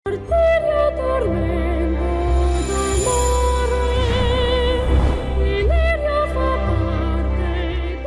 Arteria tormento d'amore, Ileria fa parte.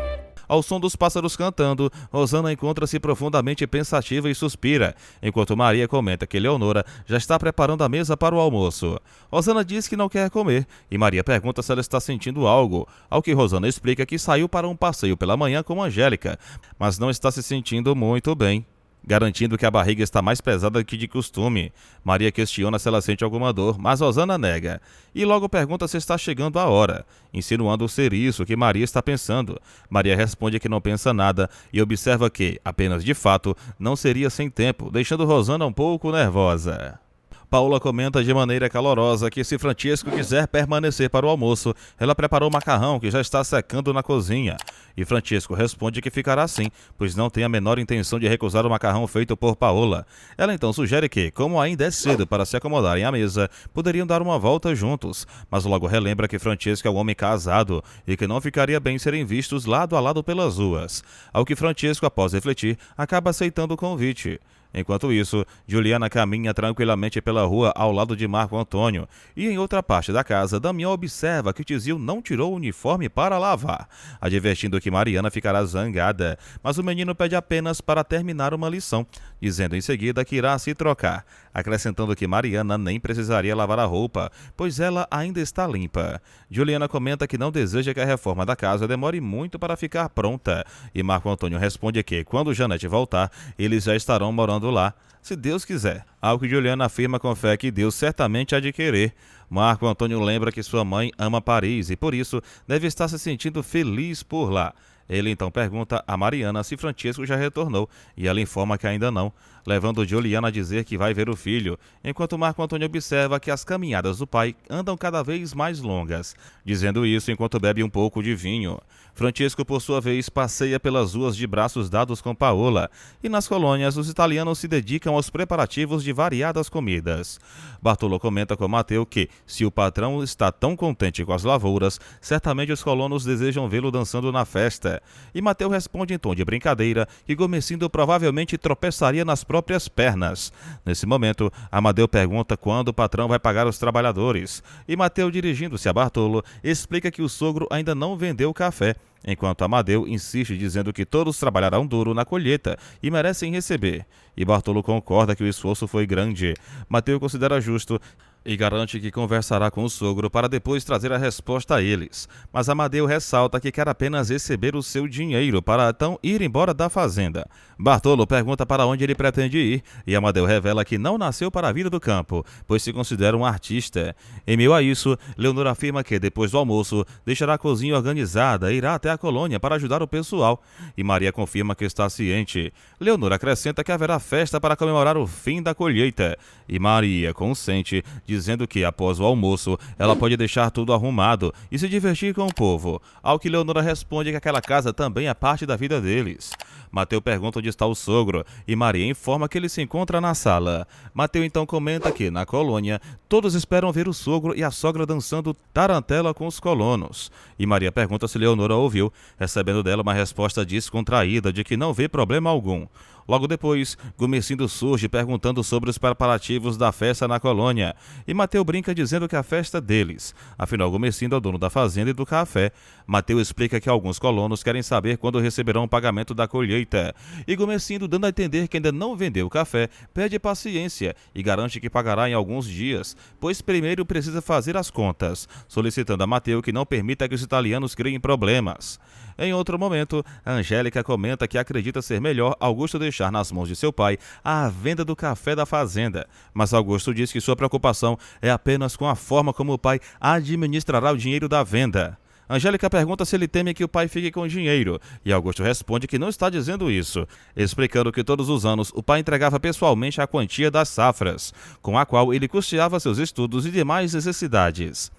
Ao som dos pássaros cantando, Rosana encontra-se profundamente pensativa e suspira, enquanto Maria comenta que Leonora já está preparando a mesa para o almoço. Rosana diz que não quer comer, e Maria pergunta se ela está sentindo algo, ao que Rosana explica que saiu para um passeio pela manhã com Angélica, mas não está se sentindo muito bem, garantindo que a barriga está mais pesada que de costume. Maria questiona se ela sente alguma dor, mas Rosana nega. E logo pergunta se está chegando a hora, insinuando ser isso que Maria está pensando. Maria responde que não pensa nada e observa que, apenas de fato, não seria sem tempo, deixando Rosana um pouco nervosa. Paula comenta de maneira calorosa que se Francesco quiser permanecer para o almoço, ela preparou o macarrão que já está secando na cozinha. E Francesco responde que ficará assim, pois não tem a menor intenção de recusar o macarrão feito por Paola. Ela então sugere que, como ainda é cedo para se acomodarem à mesa, poderiam dar uma volta juntos, mas logo relembra que Francesco é um homem casado e que não ficaria bem serem vistos lado a lado pelas ruas. Ao que Francesco, após refletir, acaba aceitando o convite. Enquanto isso, Juliana caminha tranquilamente pela rua ao lado de Marco Antônio, e em outra parte da casa, Damião observa que Tizio não tirou o uniforme para lavar, advertindo que Mariana ficará zangada, mas o menino pede apenas para terminar uma lição, dizendo em seguida que irá se trocar, acrescentando que Mariana nem precisaria lavar a roupa, pois ela ainda está limpa. Juliana comenta que não deseja que a reforma da casa demore muito para ficar pronta, e Marco Antônio responde que, quando Janete voltar, eles já estarão morando lá, se Deus quiser. Ao que Juliana afirma com fé que Deus certamente há de querer. Marco Antônio lembra que sua mãe ama Paris e por isso deve estar se sentindo feliz por lá. Ele então pergunta a Mariana se Francesco já retornou e ela informa que ainda não, levando Juliana a dizer que vai ver o filho, enquanto Marco Antônio observa que as caminhadas do pai andam cada vez mais longas, dizendo isso enquanto bebe um pouco de vinho. Francesco, por sua vez, passeia pelas ruas de braços dados com Paola, e nas colônias os italianos se dedicam aos preparativos de variadas comidas. Bartolo comenta com Matteo que, se o patrão está tão contente com as lavouras, certamente os colonos desejam vê-lo dançando na festa. E Matteo responde em tom de brincadeira que Gomesindo provavelmente tropeçaria nas próprias pernas. Nesse momento, Amadeu pergunta quando o patrão vai pagar os trabalhadores, e Matteo, dirigindo-se a Bartolo, explica que o sogro ainda não vendeu o café, enquanto Amadeu insiste dizendo que todos trabalharão duro na colheita e merecem receber. E Bartolo concorda que o esforço foi grande. Matteo considera justo e garante que conversará com o sogro para depois trazer a resposta a eles. Mas Amadeu ressalta que quer apenas receber o seu dinheiro para então ir embora da fazenda. Bartolo pergunta para onde ele pretende ir e Amadeu revela que não nasceu para a vida do campo, pois se considera um artista. Em meio a isso, Leonor afirma que depois do almoço deixará a cozinha organizada e irá até a colônia para ajudar o pessoal. E Maria confirma que está ciente. Leonor acrescenta que haverá festa para comemorar o fim da colheita. E Maria consente, dizendo que, após o almoço, ela pode deixar tudo arrumado e se divertir com o povo, ao que Leonora responde que aquela casa também é parte da vida deles. Matteo pergunta onde está o sogro e Maria informa que ele se encontra na sala. Matteo então comenta que, na colônia, todos esperam ver o sogro e a sogra dançando tarantela com os colonos. E Maria pergunta se Leonora ouviu, recebendo dela uma resposta descontraída de que não vê problema algum. Logo depois, Gomesindo surge perguntando sobre os preparativos da festa na colônia, e Matteo brinca dizendo que a festa é deles. Afinal, Gomesindo é o dono da fazenda e do café. Matteo explica que alguns colonos querem saber quando receberão o pagamento da colheita, e Gomesindo, dando a entender que ainda não vendeu o café, pede paciência e garante que pagará em alguns dias, pois primeiro precisa fazer as contas, solicitando a Matteo que não permita que os italianos criem problemas. Em outro momento, a Angélica comenta que acredita ser melhor Augusto deixar nas mãos de seu pai a venda do café da fazenda, mas Augusto diz que sua preocupação é apenas com a forma como o pai administrará o dinheiro da venda. Angélica pergunta se ele teme que o pai fique com dinheiro, e Augusto responde que não está dizendo isso, explicando que todos os anos o pai entregava pessoalmente a quantia das safras, com a qual ele custeava seus estudos e demais necessidades.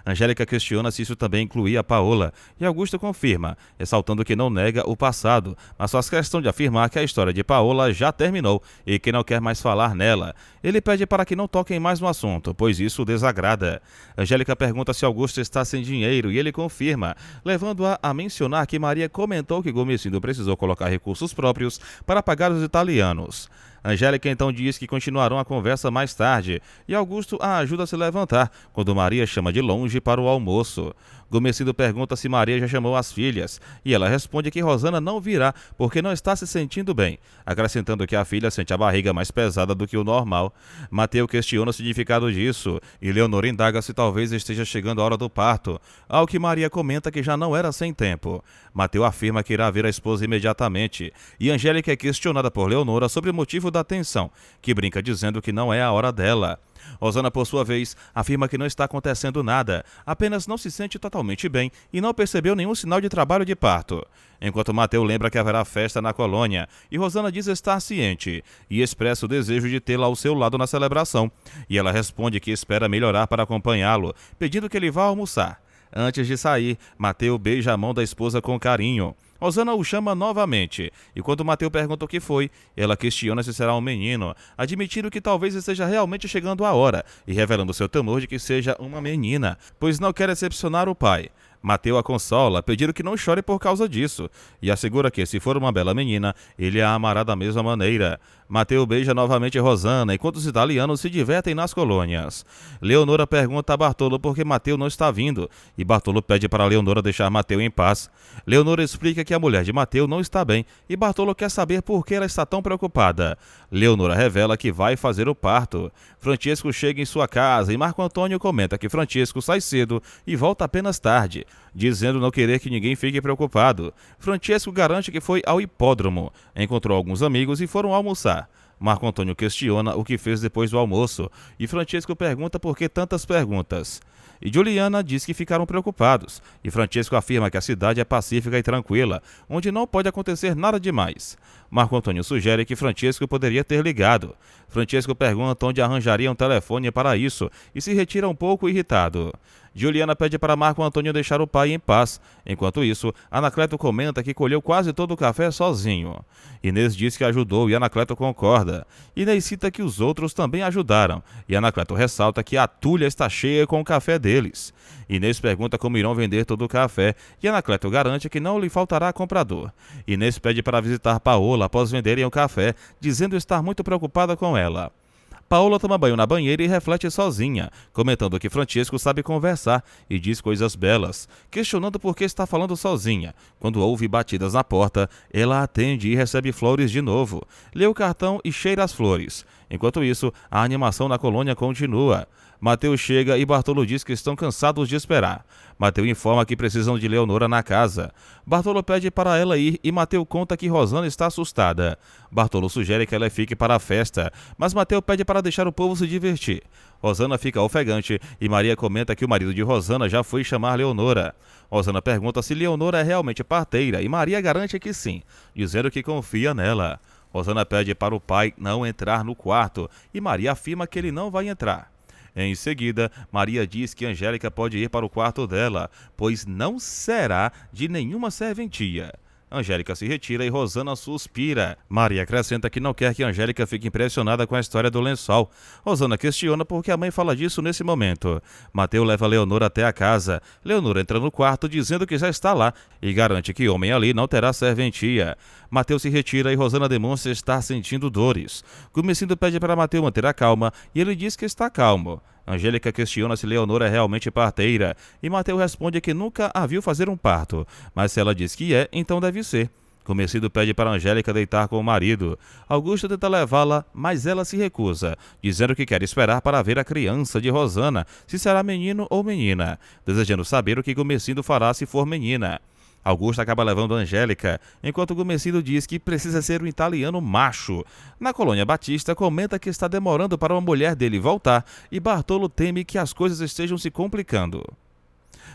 Angélica questiona se isso também incluía a Paola, e Augusto confirma, ressaltando que não nega o passado, mas faz questão de afirmar que a história de Paola já terminou e que não quer mais falar nela. Ele pede para que não toquem mais no assunto, pois isso o desagrada. Angélica pergunta se Augusto está sem dinheiro e ele confirma, levando-a a mencionar que Maria comentou que Gomesindo precisou colocar recursos próprios para pagar os italianos. Angélica então diz que continuarão a conversa mais tarde e Augusto a ajuda a se levantar quando Maria chama de longe para o almoço. Gumecindo pergunta se Maria já chamou as filhas e ela responde que Rosana não virá porque não está se sentindo bem, acrescentando que a filha sente a barriga mais pesada do que o normal. Mateu questiona o significado disso e Leonora indaga se talvez esteja chegando a hora do parto, ao que Maria comenta que já não era sem tempo. Mateu afirma que irá ver a esposa imediatamente e Angélica é questionada por Leonora sobre o motivo da tensão, que brinca dizendo que não é a hora dela. Rosana, por sua vez, afirma que não está acontecendo nada, apenas não se sente totalmente bem e não percebeu nenhum sinal de trabalho de parto. Enquanto Mateu lembra que haverá festa na colônia e Rosana diz estar ciente e expressa o desejo de tê-la ao seu lado na celebração. E ela responde que espera melhorar para acompanhá-lo, pedindo que ele vá almoçar. Antes de sair, Mateu beija a mão da esposa com carinho. Rosana o chama novamente, e quando Mateu pergunta o que foi, ela questiona se será um menino, admitindo que talvez esteja realmente chegando a hora, e revelando seu temor de que seja uma menina, pois não quer decepcionar o pai. Mateu a consola, pedindo que não chore por causa disso, e assegura que, se for uma bela menina, ele a amará da mesma maneira. Mateu beija novamente Rosana, enquanto os italianos se divertem nas colônias. Leonora pergunta a Bartolo por que Mateu não está vindo, e Bartolo pede para Leonora deixar Mateu em paz. Leonora explica que a mulher de Mateu não está bem, e Bartolo quer saber por que ela está tão preocupada. Leonora revela que vai fazer o parto. Francesco chega em sua casa e Marco Antônio comenta que Francesco sai cedo e volta apenas tarde, dizendo não querer que ninguém fique preocupado. Francesco garante que foi ao hipódromo, encontrou alguns amigos e foram almoçar. Marco Antônio questiona o que fez depois do almoço e Francesco pergunta por que tantas perguntas. E Juliana diz que ficaram preocupados, e Francesco afirma que a cidade é pacífica e tranquila, onde não pode acontecer nada demais. Marco Antônio sugere que Francesco poderia ter ligado. Francesco pergunta onde arranjaria um telefone para isso e se retira um pouco irritado. Juliana pede para Marco Antônio deixar o pai em paz. Enquanto isso, Anacleto comenta que colheu quase todo o café sozinho. Inês diz que ajudou e Anacleto concorda. Inês cita que os outros também ajudaram, e Anacleto ressalta que a tulha está cheia com o café deles. Inês pergunta como irão vender todo o café, e Anacleto garante que não lhe faltará comprador. Inês pede para visitar Paola após venderem o café, dizendo estar muito preocupada com ela. Paola toma banho na banheira e reflete sozinha, comentando que Francesco sabe conversar e diz coisas belas, questionando por que está falando sozinha. Quando ouve batidas na porta, ela atende e recebe flores de novo, lê o cartão e cheira as flores. Enquanto isso, a animação na colônia continua. Mateu chega e Bartolo diz que estão cansados de esperar. Mateu informa que precisam de Leonora na casa. Bartolo pede para ela ir e Mateu conta que Rosana está assustada. Bartolo sugere que ela fique para a festa, mas Mateu pede para deixar o povo se divertir. Rosana fica ofegante e Maria comenta que o marido de Rosana já foi chamar Leonora. Rosana pergunta se Leonora é realmente parteira e Maria garante que sim, dizendo que confia nela. Rosana pede para o pai não entrar no quarto e Maria afirma que ele não vai entrar. Em seguida, Maria diz que Angélica pode ir para o quarto dela, pois não será de nenhuma serventia. Angélica se retira e Rosana suspira. Maria acrescenta que não quer que Angélica fique impressionada com a história do lençol. Rosana questiona por que a mãe fala disso nesse momento. Mateu leva Leonora até a casa. Leonora entra no quarto dizendo que já está lá e garante que homem ali não terá serventia. Mateu se retira e Rosana demonstra estar sentindo dores. Gumecindo pede para Mateu manter a calma e ele diz que está calmo. Angélica questiona se Leonora é realmente parteira e Mateu responde que nunca a viu fazer um parto, mas se ela diz que é, então deve ser. Gumecindo pede para Angélica deitar com o marido. Augusto tenta levá-la, mas ela se recusa, dizendo que quer esperar para ver a criança de Rosana, se será menino ou menina, desejando saber o que Gumecindo fará se for menina. Augusto acaba levando Angélica, enquanto Gumecindo diz que precisa ser um italiano macho. Na colônia Batista, comenta que está demorando para uma mulher dele voltar e Bartolo teme que as coisas estejam se complicando,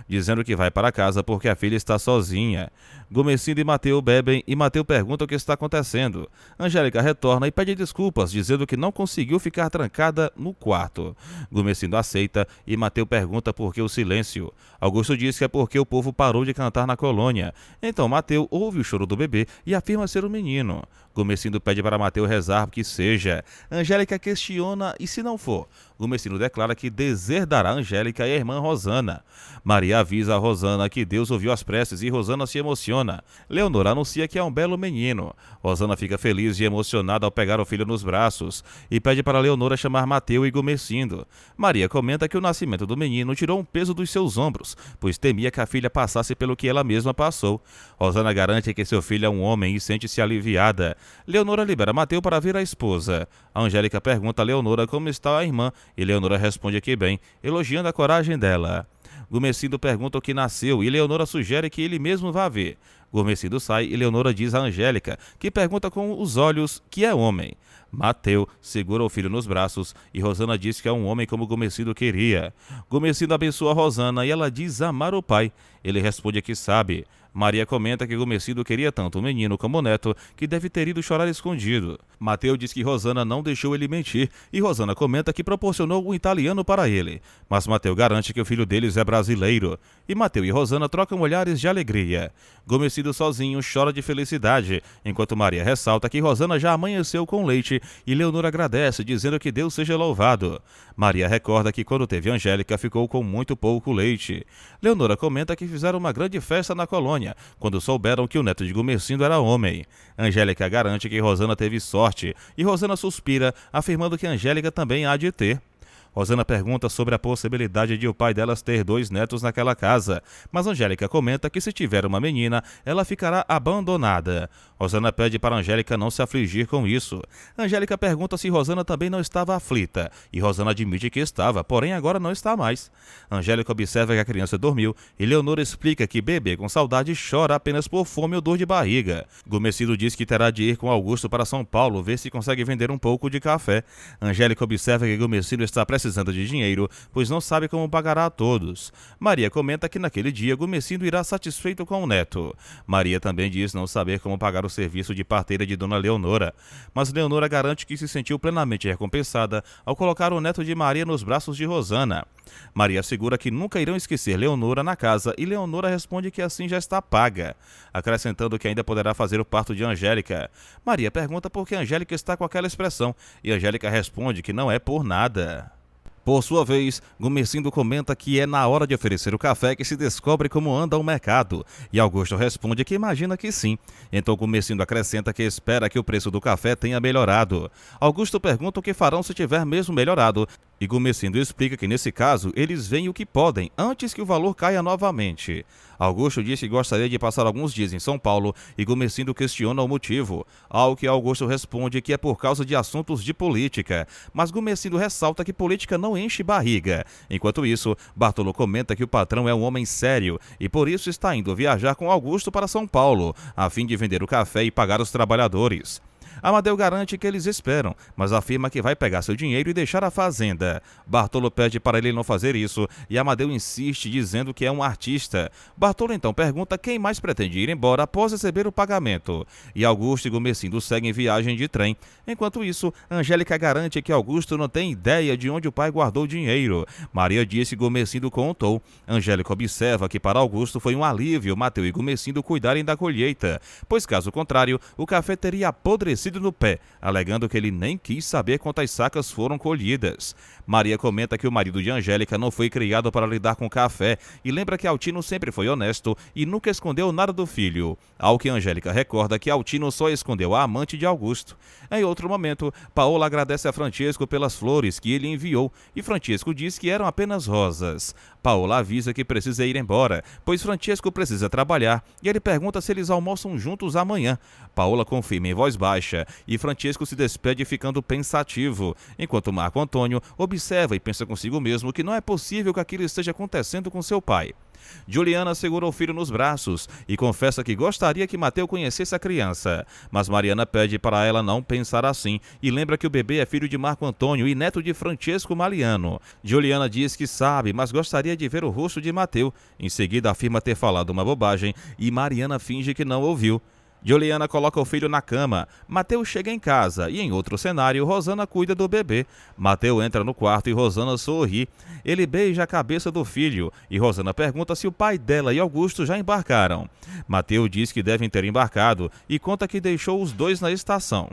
dizendo que vai para casa porque a filha está sozinha. Gumecindo e Mateu bebem e Mateu pergunta o que está acontecendo. Angélica retorna e pede desculpas, dizendo que não conseguiu ficar trancada no quarto. Gumecindo aceita e Mateu pergunta por que o silêncio. Augusto diz que é porque o povo parou de cantar na colônia. Então Mateu ouve o choro do bebê e afirma ser um menino. Gumecindo pede para Mateu rezar que seja. Angélica questiona e se não for. Gumecindo declara que deserdará Angélica e a irmã Rosana. Maria Maria avisa a Rosana que Deus ouviu as preces e Rosana se emociona. Leonora anuncia que é um belo menino. Rosana fica feliz e emocionada ao pegar o filho nos braços e pede para Leonora chamar Mateu e Gumecindo. Maria comenta que o nascimento do menino tirou um peso dos seus ombros, pois temia que a filha passasse pelo que ela mesma passou. Rosana garante que seu filho é um homem e sente-se aliviada. Leonora libera Mateu para ver a esposa. A Angélica pergunta a Leonora como está a irmã e Leonora responde que bem, elogiando a coragem dela. Gumecindo pergunta o que nasceu e Leonora sugere que ele mesmo vá ver. Gumecindo sai e Leonora diz a Angélica, que pergunta com os olhos que é homem. Mateu segura o filho nos braços e Rosana diz que é um homem como Gumecindo queria. Gumecindo abençoa Rosana e ela diz amar o pai. Ele responde que sabe. Maria comenta que Gumecindo queria tanto o menino como o neto que deve ter ido chorar escondido. Mateu diz que Rosana não deixou ele mentir e Rosana comenta que proporcionou um italiano para ele. Mas Mateu garante que o filho deles é brasileiro. E Mateu e Rosana trocam olhares de alegria. Gumecindo sozinho chora de felicidade, enquanto Maria ressalta que Rosana já amanheceu com leite e Leonor agradece, dizendo que Deus seja louvado. Maria recorda que quando teve Angélica ficou com muito pouco leite. Leonora comenta que fizeram uma grande festa na colônia, quando souberam que o neto de Gumecindo era homem. Angélica garante que Rosana teve sorte, e Rosana suspira, afirmando que Angélica também há de ter. Rosana pergunta sobre a possibilidade de o pai delas ter 2 netos naquela casa, mas Angélica comenta que se tiver uma menina, ela ficará abandonada. Rosana pede para Angélica não se afligir com isso. Angélica pergunta se Rosana também não estava aflita, e Rosana admite que estava, porém agora não está mais. Angélica observa que a criança dormiu, e Leonora explica que bebê com saudade chora apenas por fome ou dor de barriga. Gumecindo diz que terá de ir com Augusto para São Paulo ver se consegue vender um pouco de café. Angélica observa que Gumecindo está precisando de dinheiro, pois não sabe como pagará a todos. Maria comenta que naquele dia Gumecindo irá satisfeito com o neto. Maria também diz não saber como pagar o serviço de parteira de Dona Leonora, mas Leonora garante que se sentiu plenamente recompensada ao colocar o neto de Maria nos braços de Rosana. Maria assegura que nunca irão esquecer Leonora na casa e Leonora responde que assim já está paga, acrescentando que ainda poderá fazer o parto de Angélica. Maria pergunta por que Angélica está com aquela expressão e Angélica responde que não é por nada. Por sua vez, Gumecindo comenta que é na hora de oferecer o café que se descobre como anda o mercado, e Augusto responde que imagina que sim. Então Gumecindo acrescenta que espera que o preço do café tenha melhorado. Augusto pergunta o que farão se tiver mesmo melhorado, e Gumecindo explica que nesse caso eles veem o que podem antes que o valor caia novamente. Augusto diz que gostaria de passar alguns dias em São Paulo e Gumecindo questiona o motivo, ao que Augusto responde que é por causa de assuntos de política, mas Gumecindo ressalta que política não enche barriga. Enquanto isso, Bartolo comenta que o patrão é um homem sério e por isso está indo viajar com Augusto para São Paulo, a fim de vender o café e pagar os trabalhadores. Amadeu garante que eles esperam, mas afirma que vai pegar seu dinheiro e deixar a fazenda. Bartolo pede para ele não fazer isso e Amadeu insiste dizendo que é um artista. Bartolo então pergunta quem mais pretende ir embora após receber o pagamento. E Augusto e Gumecindo seguem viagem de trem. Enquanto isso, Angélica garante que Augusto não tem ideia de onde o pai guardou o dinheiro. Maria diz que Gumecindo contou. Angélica observa que para Augusto foi um alívio Mateu e Gumecindo cuidarem da colheita, pois caso contrário, o café teria apodrecido no pé, alegando que ele nem quis saber quantas sacas foram colhidas. Maria comenta que o marido de Angélica não foi criado para lidar com café e lembra que Altino sempre foi honesto e nunca escondeu nada do filho, ao que Angélica recorda que Altino só escondeu a amante de Augusto. Em outro momento, Paola agradece a Francesco pelas flores que ele enviou e Francesco diz que eram apenas rosas. Paola avisa que precisa ir embora, pois Francesco precisa trabalhar e ele pergunta se eles almoçam juntos amanhã. Paola confirma em voz baixa e Francesco se despede ficando pensativo, enquanto Marco Antônio observa e pensa consigo mesmo que não é possível que aquilo esteja acontecendo com seu pai. Juliana segura o filho nos braços e confessa que gostaria que Mateu conhecesse a criança, mas Mariana pede para ela não pensar assim e lembra que o bebê é filho de Marco Antônio e neto de Francesco Maliano. Juliana diz que sabe, mas gostaria de ver o rosto de Mateu. Em seguida afirma ter falado uma bobagem e Mariana finge que não ouviu. Juliana coloca o filho na cama. Mateu chega em casa e, em outro cenário, Rosana cuida do bebê. Mateu entra no quarto e Rosana sorri. Ele beija a cabeça do filho e Rosana pergunta se o pai dela e Augusto já embarcaram. Mateu diz que devem ter embarcado e conta que deixou os dois na estação.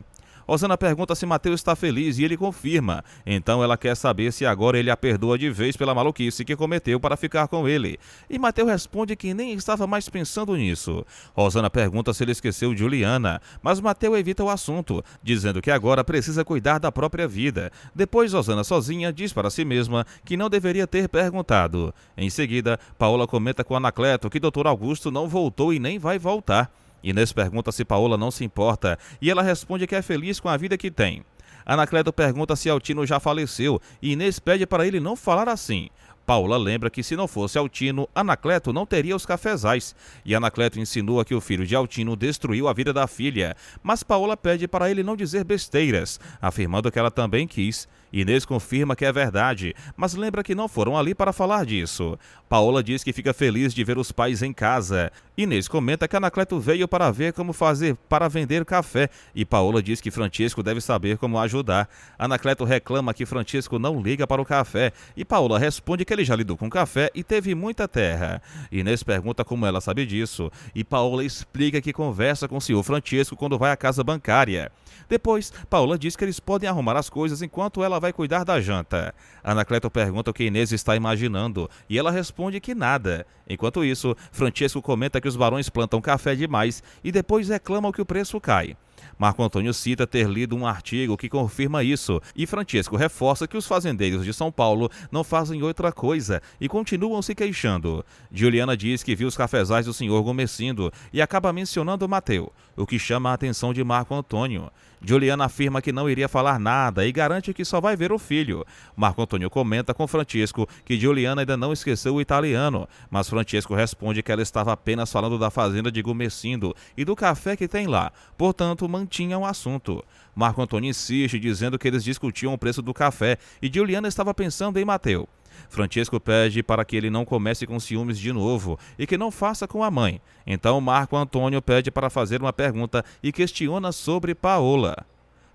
Rosana pergunta se Mateus está feliz e ele confirma. Então ela quer saber se agora ele a perdoa de vez pela maluquice que cometeu para ficar com ele. E Mateus responde que nem estava mais pensando nisso. Rosana pergunta se ele esqueceu Juliana, mas Mateus evita o assunto, dizendo que agora precisa cuidar da própria vida. Depois Rosana sozinha diz para si mesma que não deveria ter perguntado. Em seguida, Paola comenta com Anacleto que Dr. Augusto não voltou e nem vai voltar. Inês pergunta se Paola não se importa e ela responde que é feliz com a vida que tem. Anacleto pergunta se Altino já faleceu e Inês pede para ele não falar assim. Paola lembra que se não fosse Altino, Anacleto não teria os cafezais. E Anacleto insinua que o filho de Altino destruiu a vida da filha. Mas Paola pede para ele não dizer besteiras, afirmando que ela também quis. Inês confirma que é verdade, mas lembra que não foram ali para falar disso. Paola diz que fica feliz de ver os pais em casa. Inês comenta que Anacleto veio para ver como fazer para vender café e Paola diz que Francesco deve saber como ajudar. Anacleto reclama que Francesco não liga para o café e Paola responde que ele já lidou com café e teve muita terra. Inês pergunta como ela sabe disso e Paola explica que conversa com o senhor Francesco quando vai à casa bancária. Depois, Paola diz que eles podem arrumar as coisas enquanto ela vai cuidar da janta. Anacleto pergunta o que Inês está imaginando e ela responde que nada. Enquanto isso, Francesco comenta que os barões plantam café demais e depois reclamam que o preço cai. Marco Antônio cita ter lido um artigo que confirma isso e Francesco reforça que os fazendeiros de São Paulo não fazem outra coisa e continuam se queixando. Juliana diz que viu os cafezais do senhor Gomecindo e acaba mencionando Mateu, o que chama a atenção de Marco Antônio. Juliana afirma que não iria falar nada e garante que só vai ver o filho. Marco Antônio comenta com Francesco que Juliana ainda não esqueceu o italiano, mas Francesco responde que ela estava apenas falando da fazenda de Gomecindo e do café que tem lá, portanto mantinha o assunto. Marco Antônio insiste dizendo que eles discutiam o preço do café e Juliana estava pensando em Mateu. Francesco pede para que ele não comece com ciúmes de novo e que não faça com a mãe. Então Marco Antônio pede para fazer uma pergunta e questiona sobre Paola,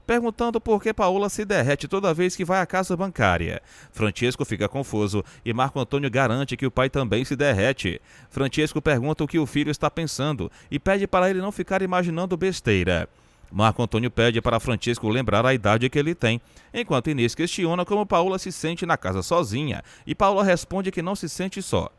perguntando por que Paola se derrete toda vez que vai à casa bancária. Francesco fica confuso e Marco Antônio garante que o pai também se derrete. Francesco pergunta o que o filho está pensando e pede para ele não ficar imaginando besteira. Marco Antônio pede para Francesco lembrar a idade que ele tem, enquanto Inês questiona como Paola se sente na casa sozinha, e Paola responde que não se sente só.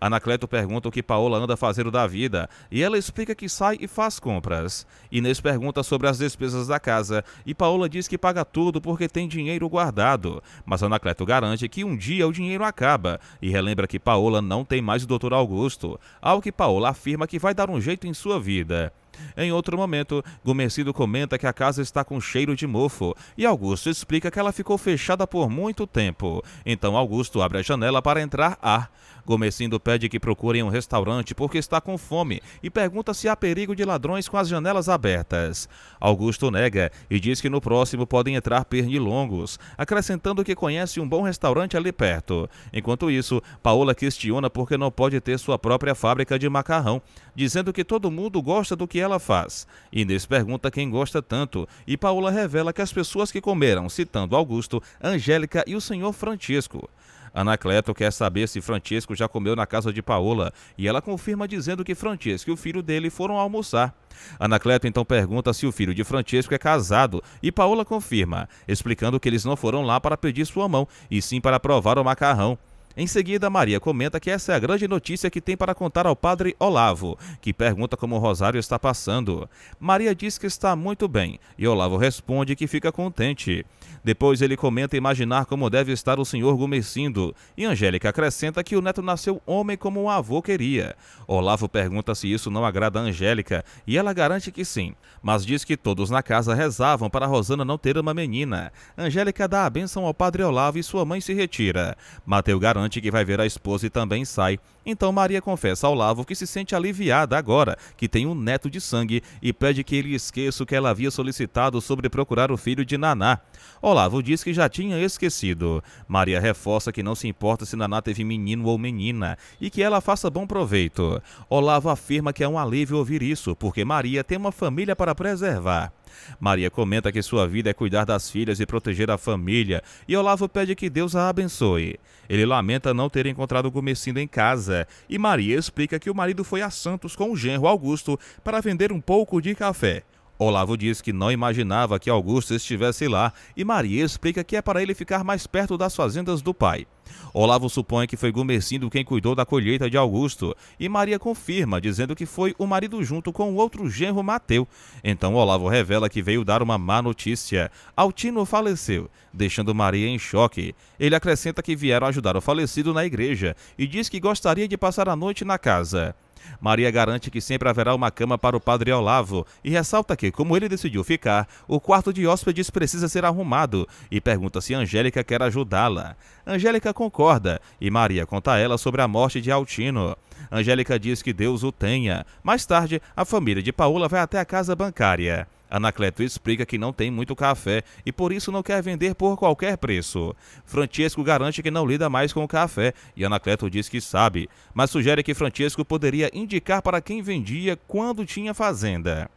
Anacleto pergunta o que Paola anda fazendo da vida, e ela explica que sai e faz compras. Inês pergunta sobre as despesas da casa, e Paola diz que paga tudo porque tem dinheiro guardado. Mas Anacleto garante que um dia o dinheiro acaba, e relembra que Paola não tem mais o Dr. Augusto, ao que Paola afirma que vai dar um jeito em sua vida. Em outro momento, Gomecindo comenta que a casa está com cheiro de mofo e Augusto explica que ela ficou fechada por muito tempo. Então Augusto abre a janela para entrar ar. Gomecindo pede que procurem um restaurante porque está com fome e pergunta se há perigo de ladrões com as janelas abertas. Augusto nega e diz que no próximo podem entrar pernilongos, acrescentando que conhece um bom restaurante ali perto. Enquanto isso, Paola questiona porque não pode ter sua própria fábrica de macarrão, dizendo que todo mundo gosta do que ela faz. Inês pergunta quem gosta tanto e Paola revela que as pessoas que comeram, citando Augusto, Angélica e o senhor Francesco. Anacleto quer saber se Francesco já comeu na casa de Paola e ela confirma dizendo que Francesco e o filho dele foram almoçar. Anacleto então pergunta se o filho de Francesco é casado e Paola confirma, explicando que eles não foram lá para pedir sua mão e sim para provar o macarrão. Em seguida, Maria comenta que essa é a grande notícia que tem para contar ao padre Olavo, que pergunta como o Rosário está passando. Maria diz que está muito bem e Olavo responde que fica contente. Depois ele comenta imaginar como deve estar o senhor Gomecindo e Angélica acrescenta que o neto nasceu homem como o avô queria. Olavo pergunta se isso não agrada a Angélica e ela garante que sim, mas diz que todos na casa rezavam para Rosana não ter uma menina. Angélica dá a bênção ao padre Olavo e sua mãe se retira. Mateu garante que vai ver a esposa e também sai. Então Maria confessa ao Olavo que se sente aliviada agora que tem um neto de sangue e pede que ele esqueça o que ela havia solicitado sobre procurar o filho de Naná. Olavo diz que já tinha esquecido. Maria reforça que não se importa se Naná teve menino ou menina e que ela faça bom proveito. Olavo afirma que é um alívio ouvir isso, porque Maria tem uma família para preservar. Maria comenta que sua vida é cuidar das filhas e proteger a família, e Olavo pede que Deus a abençoe. Ele lamenta não ter encontrado Gomecindo em casa, e Maria explica que o marido foi a Santos com o genro Augusto para vender um pouco de café. Olavo diz que não imaginava que Augusto estivesse lá e Maria explica que é para ele ficar mais perto das fazendas do pai. Olavo supõe que foi Gumercindo quem cuidou da colheita de Augusto e Maria confirma, dizendo que foi o marido junto com o outro genro Mateu. Então Olavo revela que veio dar uma má notícia. Altino faleceu, deixando Maria em choque. Ele acrescenta que vieram ajudar o falecido na igreja e diz que gostaria de passar a noite na casa. Maria garante que sempre haverá uma cama para o padre Olavo e ressalta que, como ele decidiu ficar, o quarto de hóspedes precisa ser arrumado e pergunta se Angélica quer ajudá-la. Angélica concorda e Maria conta a ela sobre a morte de Altino. Angélica diz que Deus o tenha. Mais tarde, a família de Paola vai até a casa bancária. Anacleto explica que não tem muito café e por isso não quer vender por qualquer preço. Francesco garante que não lida mais com o café e Anacleto diz que sabe, mas sugere que Francesco poderia indicar para quem vendia quando tinha fazenda.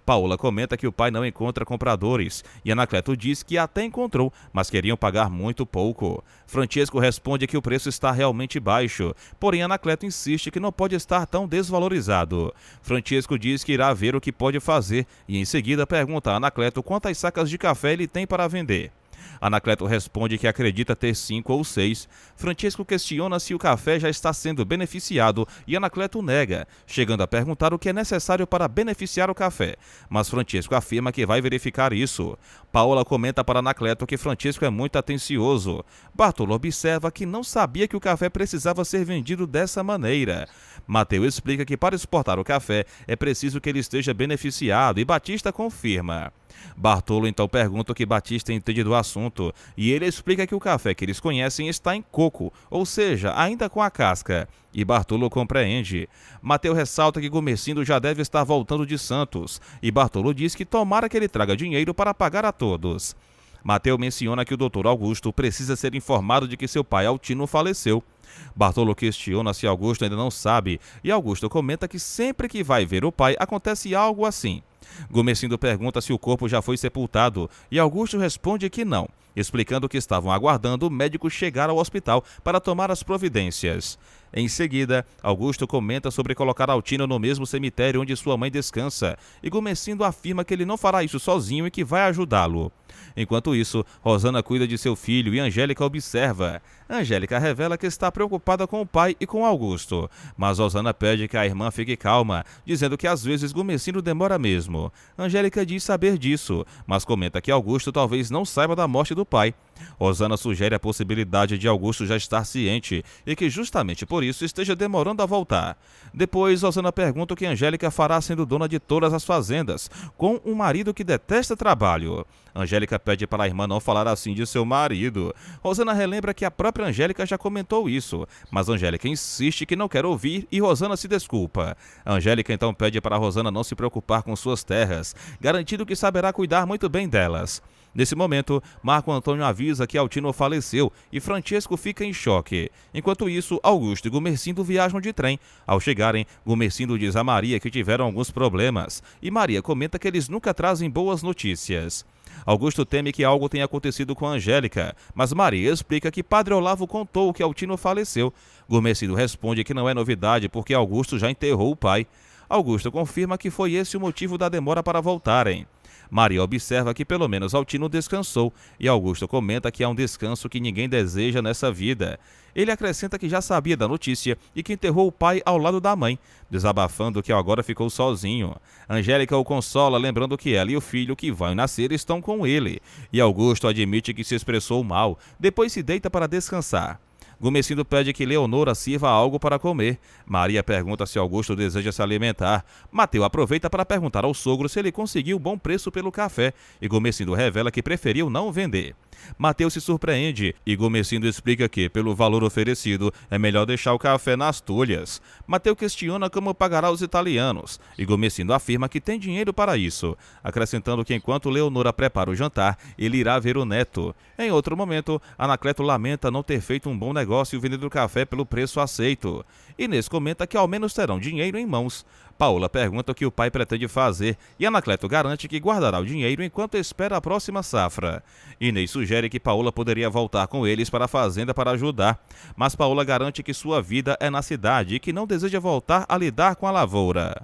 Paola comenta que o pai não encontra compradores e Anacleto diz que até encontrou, mas queriam pagar muito pouco. Francesco responde que o preço está realmente baixo, porém Anacleto insiste que não pode estar tão desvalorizado. Francesco diz que irá ver o que pode fazer e em seguida pergunta a Anacleto quantas sacas de café ele tem para vender. Anacleto responde que acredita ter 5 ou 6. Francesco questiona se o café já está sendo beneficiado e Anacleto nega, chegando a perguntar o que é necessário para beneficiar o café. Mas Francesco afirma que vai verificar isso. Paola comenta para Anacleto que Francesco é muito atencioso. Bartolo observa que não sabia que o café precisava ser vendido dessa maneira. Mateu explica que para exportar o café é preciso que ele esteja beneficiado e Batista confirma. Bartolo então pergunta o que Batista entende do assunto e ele explica que o café que eles conhecem está em coco, ou seja, ainda com a casca. E Bartolo compreende. Mateu ressalta que Gumercindo já deve estar voltando de Santos e Bartolo diz que tomara que ele traga dinheiro para pagar a todos. Mateu menciona que o Dr. Augusto precisa ser informado de que seu pai Altino faleceu. Bartolo questiona se Augusto ainda não sabe e Augusto comenta que sempre que vai ver o pai acontece algo assim. Gumercindo pergunta se o corpo já foi sepultado e Augusto responde que não, explicando que estavam aguardando o médico chegar ao hospital para tomar as providências. Em seguida, Augusto comenta sobre colocar Altino no mesmo cemitério onde sua mãe descansa e Gumercindo afirma que ele não fará isso sozinho e que vai ajudá-lo. Enquanto isso, Rosana cuida de seu filho e Angélica observa. Angélica revela que está preocupada com o pai e com Augusto, mas Rosana pede que a irmã fique calma, dizendo que às vezes Gumercindo demora mesmo. Angélica diz saber disso, mas comenta que Augusto talvez não saiba da morte do pai. Rosana sugere a possibilidade de Augusto já estar ciente e que justamente por isso esteja demorando a voltar. Depois, Rosana pergunta o que Angélica fará sendo dona de todas as fazendas, com um marido que detesta trabalho. Angélica pede para a irmã não falar assim de seu marido. Rosana relembra que a própria Angélica já comentou isso, mas Angélica insiste que não quer ouvir e Rosana se desculpa. Angélica então pede para Rosana não se preocupar com suas terras, garantindo que saberá cuidar muito bem delas. Nesse momento, Marco Antônio avisa que Altino faleceu e Francesco fica em choque. Enquanto isso, Augusto e Gumercindo viajam de trem. Ao chegarem, Gumercindo diz a Maria que tiveram alguns problemas e Maria comenta que eles nunca trazem boas notícias. Augusto teme que algo tenha acontecido com Angélica, mas Maria explica que Padre Olavo contou que Altino faleceu. Gumercindo responde que não é novidade porque Augusto já enterrou o pai. Augusto confirma que foi esse o motivo da demora para voltarem. Maria observa que pelo menos Altino descansou e Augusto comenta que é um descanso que ninguém deseja nessa vida. Ele acrescenta que já sabia da notícia e que enterrou o pai ao lado da mãe, desabafando que agora ficou sozinho. Angélica o consola, lembrando que ela e o filho que vai nascer estão com ele. E Augusto admite que se expressou mal, depois se deita para descansar. Gumercindo pede que Leonora sirva algo para comer. Maria pergunta se Augusto deseja se alimentar. Mateu aproveita para perguntar ao sogro se ele conseguiu bom preço pelo café e Gumercindo revela que preferiu não vender. Mateu se surpreende e Gumercindo explica que, pelo valor oferecido, é melhor deixar o café nas tulhas. Mateu questiona como pagará os italianos e Gumercindo afirma que tem dinheiro para isso, acrescentando que enquanto Leonora prepara o jantar, ele irá ver o neto. Em outro momento, Anacleto lamenta não ter feito um bom negócio vendendo café pelo preço aceito. Inês comenta que ao menos terão dinheiro em mãos. Paola pergunta o que o pai pretende fazer e Anacleto garante que guardará o dinheiro enquanto espera a próxima safra. Inês sugere que Paola poderia voltar com eles para a fazenda para ajudar, mas Paola garante que sua vida é na cidade e que não deseja voltar a lidar com a lavoura.